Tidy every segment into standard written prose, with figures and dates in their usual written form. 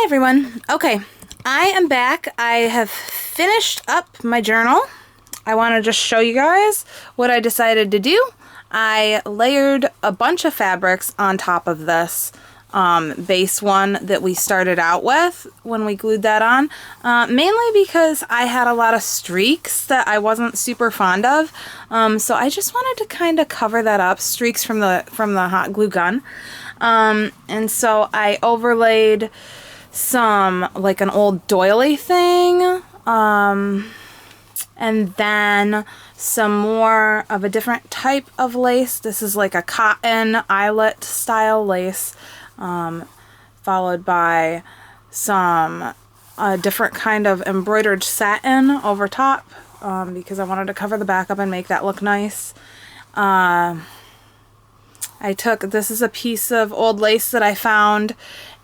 Hi everyone. Okay, I am back. I have finished up my journal. I want to just show you guys what I decided to do. I layered a bunch of fabrics on top of this base one that we started out with when we glued that on, mainly because I had a lot of streaks that I wasn't super fond of, so I just wanted to kind of cover that up, streaks from the hot glue gun, and so I overlaid some, like an old doily thing, and then some more of a different type of lace. This is like a cotton eyelet style lace, followed by some different kind of embroidered satin over top, because I wanted to cover the back up and make that look nice. This is a piece of old lace that I found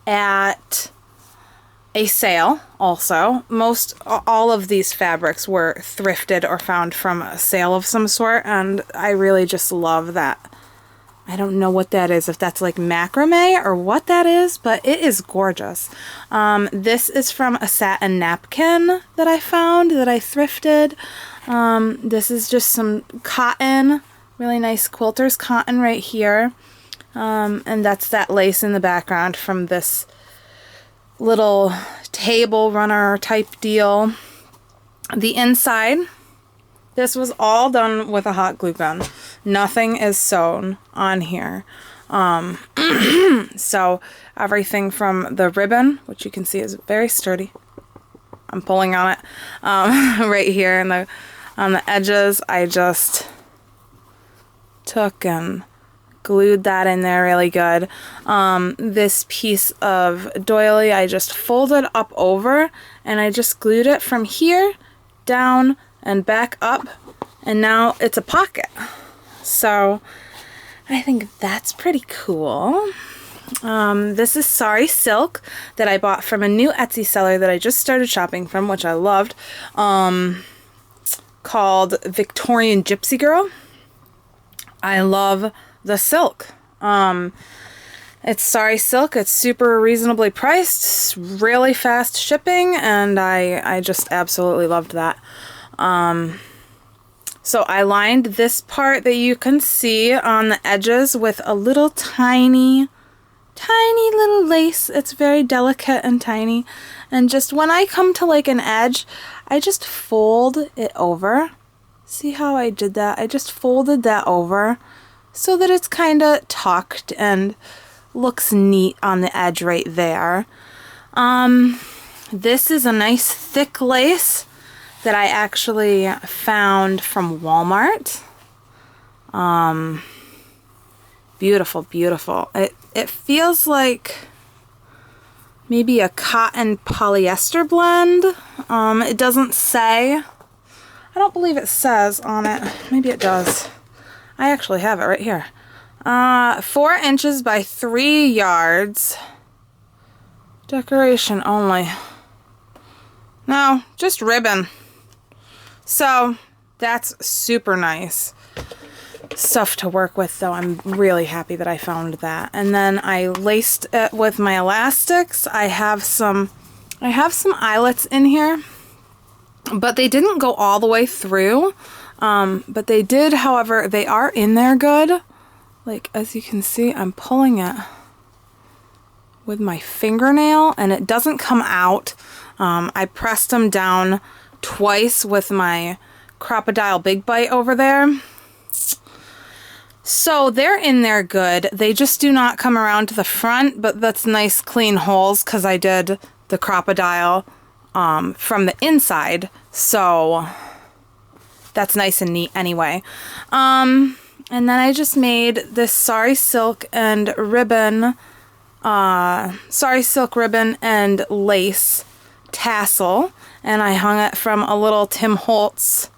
at a sale also. All of these fabrics were thrifted or found from a sale of some sort, and I really just love that. I don't know what that is, if that's like macrame or what that is, but it is gorgeous. This is from a satin napkin that I found, that I thrifted. This is just some cotton, really nice quilter's cotton right here. And that's that lace in the background from this little table runner type deal. The inside, this was all done with a hot glue gun. Nothing is sewn on here. So everything from the ribbon, which you can see is very sturdy. I'm pulling on it. Right here on the edges, I just took and glued that in there really good. This piece of doily I just folded up over, and I just glued it from here down and back up, and now it's a pocket. So I think that's pretty cool. This is Sorry Silk that I bought from a new Etsy seller that I just started shopping from, which I loved, called Victorian Gypsy Girl. I love the silk. It's Sorry Silk. It's super reasonably priced, really fast shipping, and I just absolutely loved that. So I lined this part that you can see on the edges with a little tiny little lace. It's very delicate and tiny, and just when I come to like an edge, I just fold it over. See how I did that? I just folded that over so that it's kind of tucked and looks neat on the edge right there. This is a nice thick lace that I actually found from Walmart. Beautiful, beautiful. It feels like maybe a cotton polyester blend. It doesn't say. I don't believe it says on it. Maybe it does. I actually have it right here. 4 inches by 3 yards. Decoration only. No, just ribbon. So that's super nice stuff to work with, though. I'm really happy that I found that. And then I laced it with my elastics. I have some eyelets in here, but they didn't go all the way through. But they did, however, they are in there good. Like, as you can see, I'm pulling it with my fingernail, and it doesn't come out. I pressed them down twice with my Crocodile Big Bite over there. So they're in there good. They just do not come around to the front, but that's nice clean holes because I did the crocodile from the inside. So that's nice and neat anyway. And then I just made this Sorry Silk and ribbon, Sorry Silk ribbon and lace tassel, and I hung it from a little Tim Holtz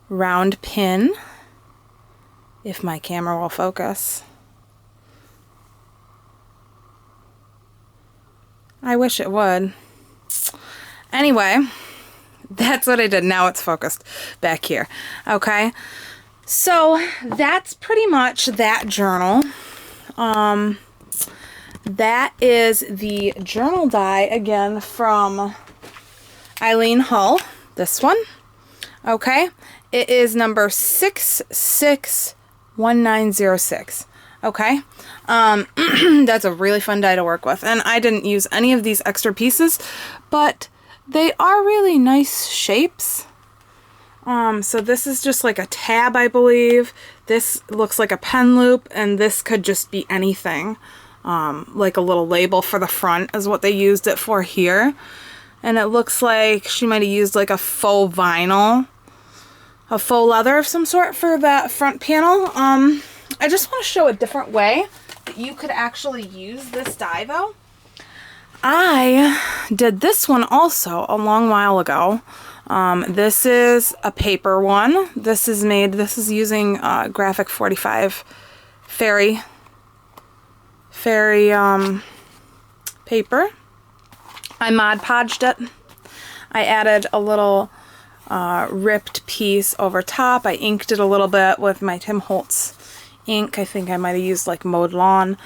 round pin, if my camera will focus. I wish it would. Anyway, that's what I did. Now it's focused back here. Okay, so that's pretty much that journal. that is the journal die again from Eileen Hull. This one. Okay. It is number 661906. Okay. That's a really fun die to work with. And I didn't use any of these extra pieces, but they are really nice shapes. So this is just like a tab, I believe. This looks like a pen loop, and this could just be anything. Like a little label for the front is what they used it for here. And it looks like she might have used like a faux vinyl, a faux leather of some sort for that front panel. I just want to show a different way that you could actually use this die though. I did this one also a long while ago. This is a paper one. This is using Graphic 45 fairy paper. I Mod Podged it. I added a little ripped piece over top. I inked it a little bit with my Tim Holtz ink. I think I might have used like Mowed Lawn.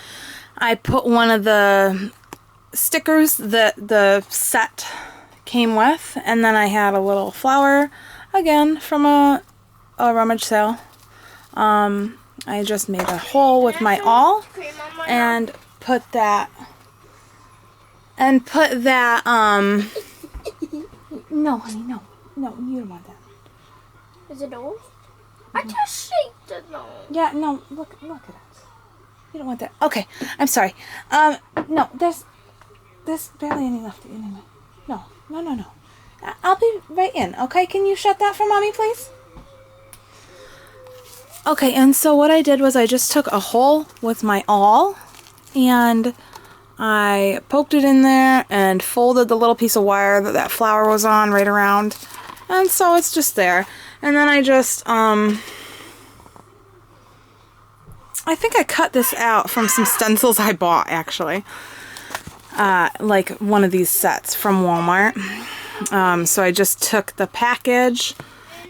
I put one of the stickers that the set came with, and then I had a little flower, again from a rummage sale. I just made a hole with my awl and put that no honey, no, you don't want that. Is it old? I just shaped it though. Yeah, no, look at it. You don't want that. Okay, I'm sorry. No, there's barely any left anyway. No. I'll be right in, okay? Can you shut that for mommy, please? Okay, and so what I did was I just took a hole with my awl and I poked it in there and folded the little piece of wire that flower was on right around. And so it's just there. And then I just, I think I cut this out from some stencils I bought, actually. Like one of these sets from Walmart. So I just took the package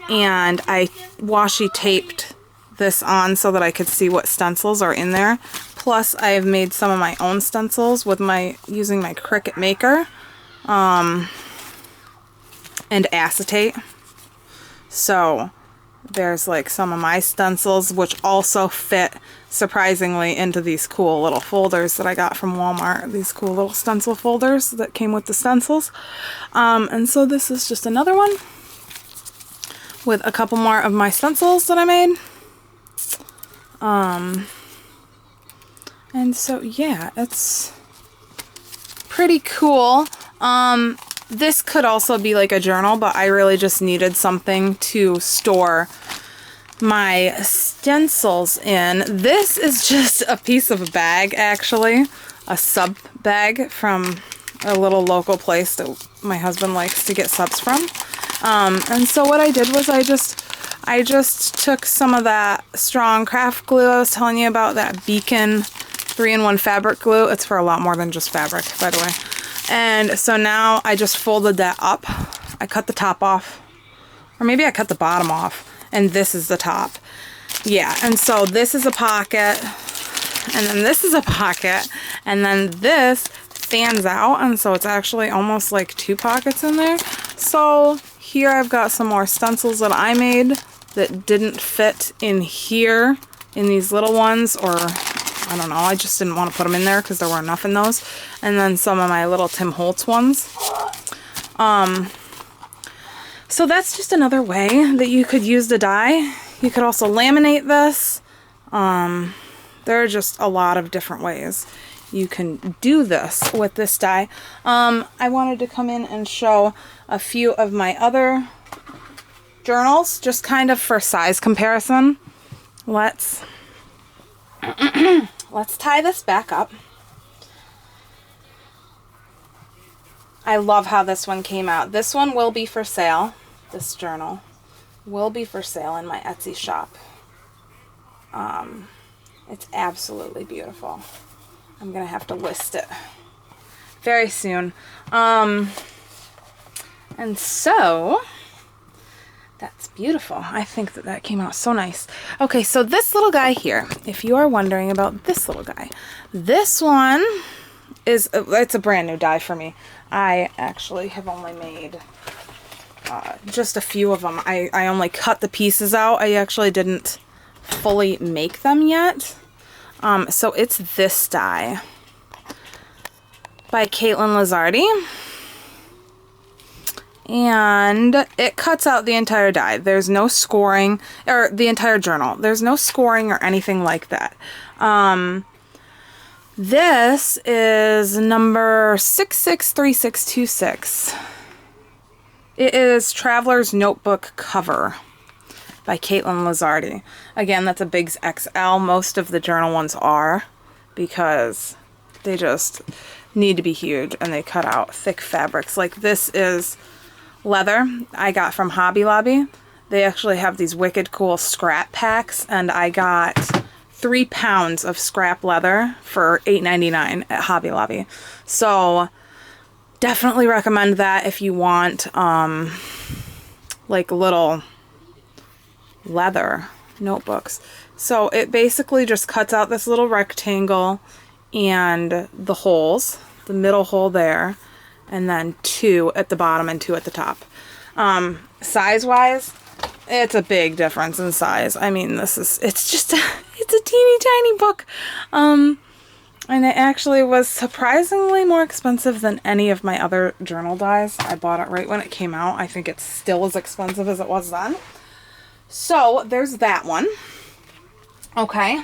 and I washi taped this on so that I could see what stencils are in there. Plus I've made some of my own stencils with using my Cricut Maker and acetate. So there's like some of my stencils which also fit surprisingly into these cool little folders that I got from Walmart. These cool little stencil folders that came with the stencils. And so this is just another one with a couple more of my stencils that I made. And so yeah, it's pretty cool. This could also be like a journal, but I really just needed something to store my stencils in. This is just a piece of a bag, actually. A sub bag from a little local place that my husband likes to get subs from. And so what I did was I just took some of that strong craft glue I was telling you about, that Beacon 3-in-1 fabric glue. It's for a lot more than just fabric, by the way. And so now I just folded that up. I cut the top off, or maybe I cut the bottom off, and this is the top. Yeah, and so this is a pocket, and then this is a pocket, and then this fans out, and so it's actually almost like two pockets in there. So here I've got some more stencils that I made that didn't fit in here in these little ones, or I don't know, I just didn't want to put them in there because there were enough in those. And then some of my little Tim Holtz ones. So that's just another way that you could use the die. You could also laminate this. There are just a lot of different ways you can do this with this die. I wanted to come in and show a few of my other journals, just kind of for size comparison. Let's tie this back up. I love how this one came out. This one will be for sale. This journal will be for sale in my Etsy shop. It's absolutely beautiful. I'm gonna have to list it very soon. And so that's beautiful. I think that came out so nice. Okay, so this little guy here, if you are wondering about this little guy, this one it's a brand new die for me. I actually have only made just a few of them. I only cut the pieces out. I actually didn't fully make them yet. So it's this die by Caitlin Lizardi. And it cuts out the entire die. There's no scoring, or the entire journal. There's no scoring or anything like that. This is number 663626. It is Traveler's Notebook cover by Caitlin Lizardi. Again, that's a Biggs XL. Most of the journal ones are, because they just need to be huge and they cut out thick fabrics. Like this is leather I got from Hobby Lobby. They actually have these wicked cool scrap packs, and I got 3 pounds of scrap leather for $8.99 at Hobby Lobby. So definitely recommend that if you want like little leather notebooks. So it basically just cuts out this little rectangle and the holes, the middle hole there, and then 2 at the bottom and 2 at the top. Size wise, it's a big difference in size. I mean, it's just it's a teeny tiny book. And it actually was surprisingly more expensive than any of my other journal dies. I bought it right when it came out. I think it's still as expensive as it was then. So there's that one. Okay.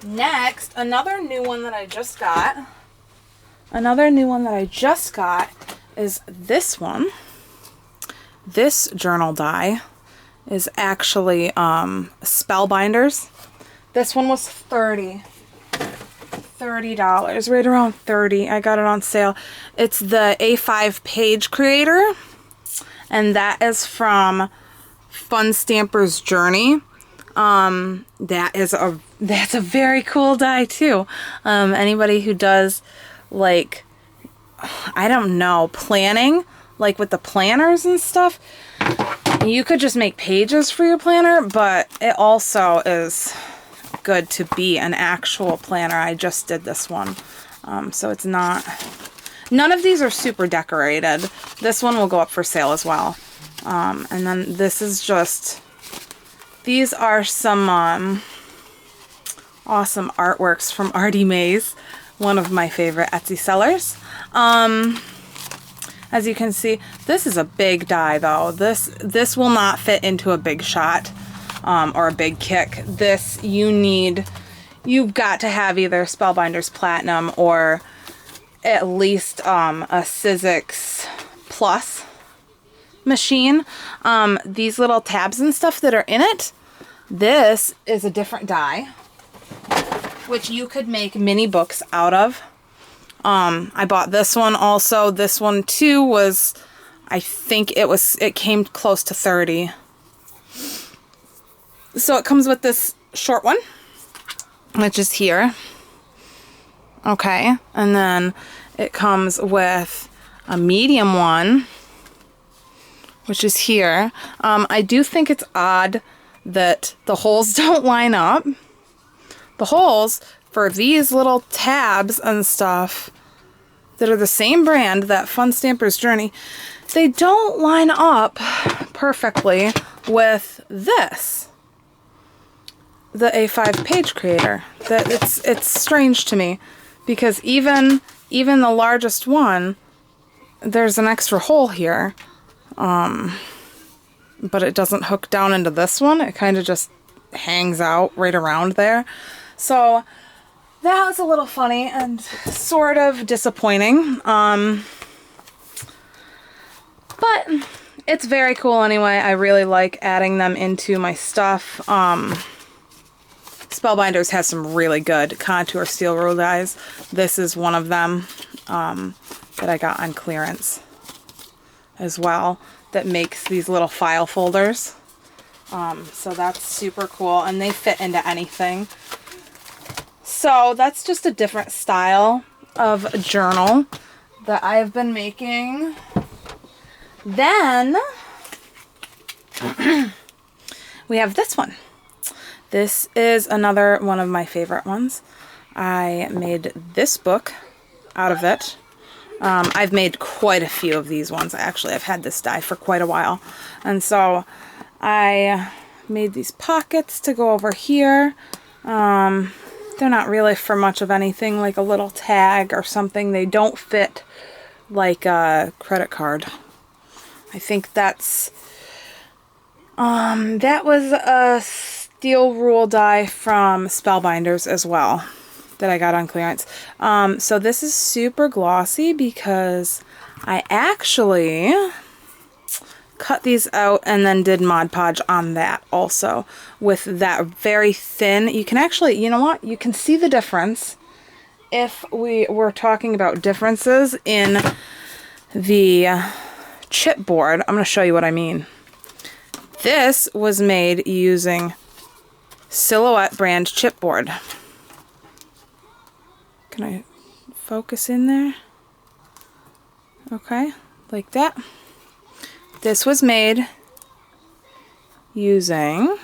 Next, another new one that I just got. Is this one. This journal die is actually spellbinders. This one was $30, right around $30. I got it on sale. It's the A5 page creator, and that is from Fun Stamper's Journey. That's a very cool die too. Anybody who does, like, I don't know, planning, like with the planners and stuff, you could just make pages for your planner, but it also is good to be an actual planner. I just did this one. So it's not, none of these are super decorated. This one will go up for sale as well. And then this is just, these are some awesome artworks from Artie Mays, one of my favorite Etsy sellers. As you can see, this is a big die though. This will not fit into a big shot or a big kick. This you've got to have either Spellbinders Platinum or at least a Sizzix Plus machine. These little tabs and stuff that are in it, this is a different die, which you could make mini books out of. I bought this one also. This one too was, I think it came close to 30. So it comes with this short one, which is here. Okay. And then it comes with a medium one, which is here. I do think it's odd that the holes don't line up. The holes for these little tabs and stuff that are the same brand, that Fun Stamper's Journey, they don't line up perfectly with this, the A5 page creator. That it's strange to me, because even the largest one, there's an extra hole here, but it doesn't hook down into this one. It kind of just hangs out right around there. So that was a little funny and sort of disappointing. But it's very cool anyway. I really like adding them into my stuff. Spellbinders has some really good contour steel rule dies. This is one of them that I got on clearance as well, that makes these little file folders. So that's super cool, and they fit into anything. So that's just a different style of journal that I've been making. Then we have this one. This is another one of my favorite ones. I made this book out of it. I've made quite a few of these ones. Actually, I've had this die for quite a while. And so I made these pockets to go over here. They're not really for much of anything, like a little tag or something. They don't fit like a credit card. I think that's, that was a steel rule die from Spellbinders as well that I got on clearance. So this is super glossy because I actually cut these out and then did Mod Podge on that also with that very thin. You can actually, you know what? You can see the difference if we were talking about differences in the chipboard. I'm going to show you what I mean. This was made using Silhouette brand chipboard. Can I focus in there? Okay, like that. This was made using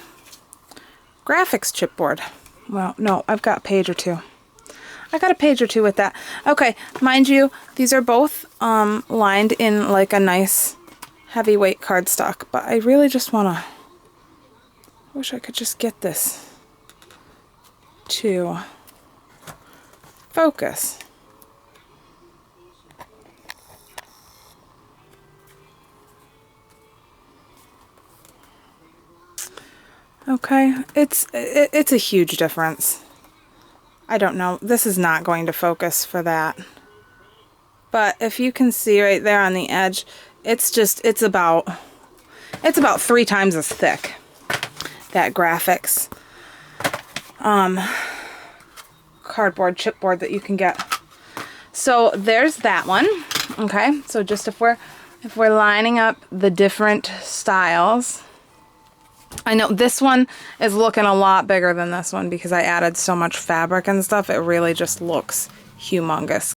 graphics chipboard. Well, no, I've got a page or two. I got a page or two with that. Okay, mind you, these are both lined in like a nice heavyweight cardstock, but I really just want to, wish I could just get this to focus. Okay, it's a huge difference. I don't know, this is not going to focus for that. But if you can see right there on the edge, it's about 3 times as thick, that graphics cardboard chipboard that you can get. So there's that one. Okay, so just if we're lining up the different styles, I know this one is looking a lot bigger than this one because I added so much fabric and stuff. It really just looks humongous